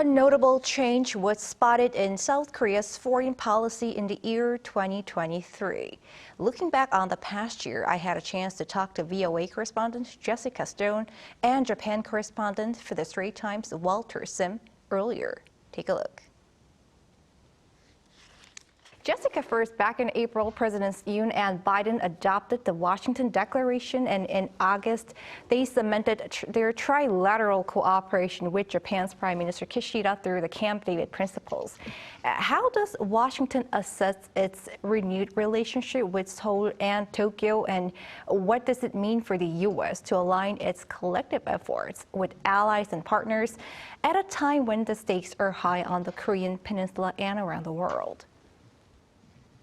A notable change was spotted in South Korea's foreign policy in the year 2023. Looking back on the past year, I had a chance to talk to VOA Correspondent Jessica Stone and Japan Correspondent for the Straits Times, Walter Sim, earlier. Take a look. Jessica, first, back in April, Presidents Yoon and Biden adopted the Washington Declaration, and in August, they cemented their trilateral cooperation with Japan's Prime Minister Kishida through the Camp David principles. How does Washington assess its renewed relationship with Seoul and Tokyo, and what does it mean for the U.S. to align its collective efforts with allies and partners at a time when the stakes are high on the Korean Peninsula and around the world?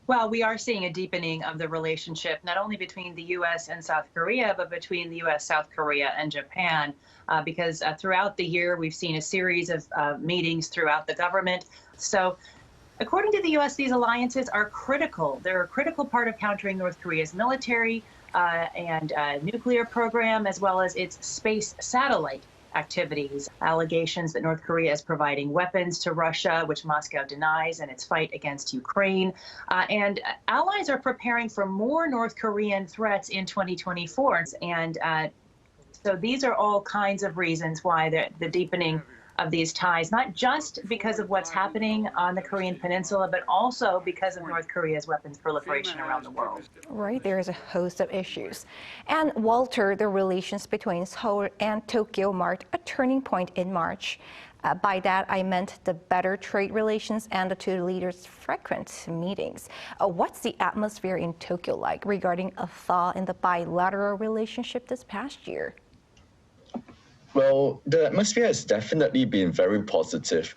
Well, we are seeing a deepening of the relationship, not only between the U.S. and South Korea, but between the U.S., South Korea, and Japan, because throughout the year, we've seen a series of meetings throughout the government. So according to the U.S., these alliances are critical. They're a critical part of countering North Korea's military and nuclear program, as well as its space satellite activities. Allegations that North Korea is providing weapons to Russia, which Moscow denies, in its fight against Ukraine. And allies are preparing for more North Korean threats in 2024. And so these are all kinds of reasons why the deepening of these ties, not just because of what's happening on the Korean Peninsula, but also because of North Korea's weapons proliferation around the world. Right, there is a host of issues. And Walter, the relations between Seoul and Tokyo marked a turning point in March. By that, I meant the better trade relations and the two leaders' frequent meetings. What's the atmosphere in Tokyo like regarding a thaw in the bilateral relationship this past year? Well, the atmosphere has definitely been very positive.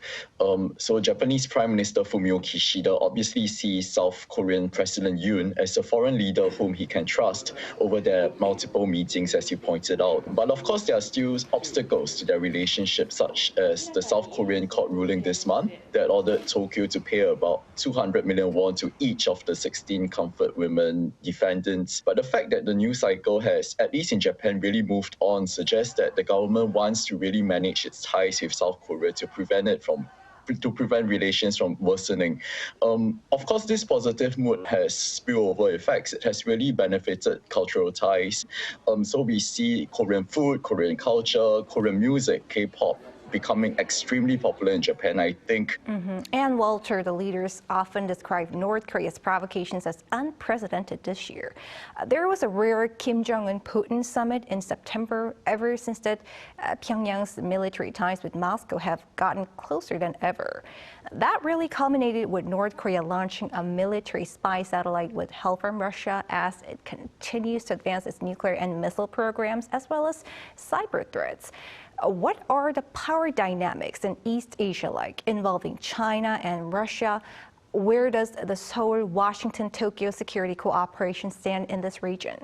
So Japanese Prime Minister Fumio Kishida obviously sees South Korean President Yoon as a foreign leader whom he can trust over their multiple meetings, as you pointed out. But of course, there are still obstacles to their relationship, such as the South Korean court ruling this month that ordered Tokyo to pay about 200 million won to each of the 16 comfort women defendants. But the fact that the news cycle has, at least in Japan, really moved on suggests that the government wants to really manage its ties with South Korea to prevent relations from worsening. Of course, this positive mood has spillover effects. It has really benefited cultural ties. So we see Korean food, Korean culture, Korean music, K-pop becoming extremely popular in Japan, I think. And Walter, the leaders often describe North Korea's provocations as unprecedented this year. There was a rare Kim Jong-un-Putin summit in September. Ever since that, Pyongyang's military ties with Moscow have gotten closer than ever. That really culminated with North Korea launching a military spy satellite with help from Russia as it continues to advance its nuclear and missile programs, as well as cyber threats. What are the power dynamics in East Asia like, involving China and Russia? Where does the Seoul, Washington, Tokyo security cooperation stand in this region?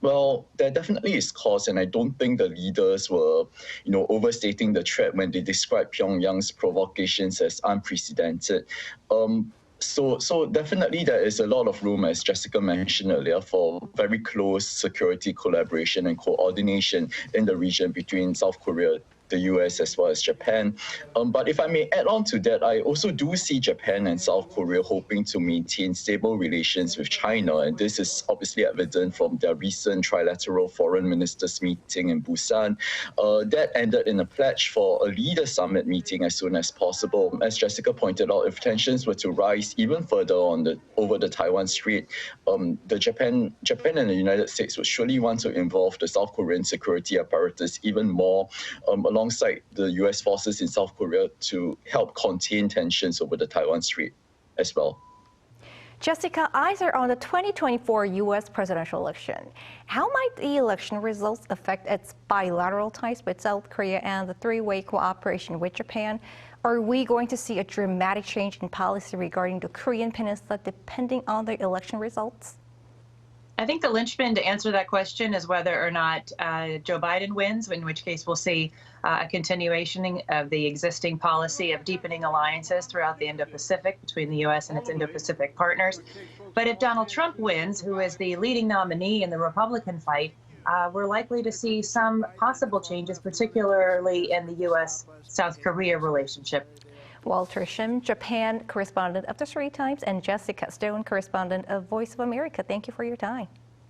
Well, there definitely is cause, and I don't think the leaders were, overstating the threat when they described Pyongyang's provocations as unprecedented. So definitely there is a lot of room, as Jessica mentioned earlier, for very close security collaboration and coordination in the region between South Korea, the US, as well as Japan. But if I may add on to that, I also do see Japan and South Korea hoping to maintain stable relations with China. And this is obviously evident from their recent trilateral foreign ministers meeting in Busan. That ended in a pledge for a leader summit meeting as soon as possible. As Jessica pointed out, if tensions were to rise even further over the Taiwan Strait, Japan and the United States would surely want to involve the South Korean security apparatus even more, alongside the U.S. forces in South Korea, to help contain tensions over the Taiwan Strait as well. Jessica, eyes are on the 2024 U.S. presidential election. How might the election results affect its bilateral ties with South Korea and the three-way cooperation with Japan? Are we going to see a dramatic change in policy regarding the Korean Peninsula depending on the election results? I think the linchpin to answer that question is whether or not Joe Biden wins, in which case we'll see a continuation of the existing policy of deepening alliances throughout the Indo-Pacific between the U.S. and its Indo-Pacific partners. But if Donald Trump wins, who is the leading nominee in the Republican fight, we're likely to see some possible changes, particularly in the U.S.-South Korea relationship. Walter Shim, Japan correspondent of the Straits Times, and Jessica Stone, correspondent of Voice of America. Thank you for your time.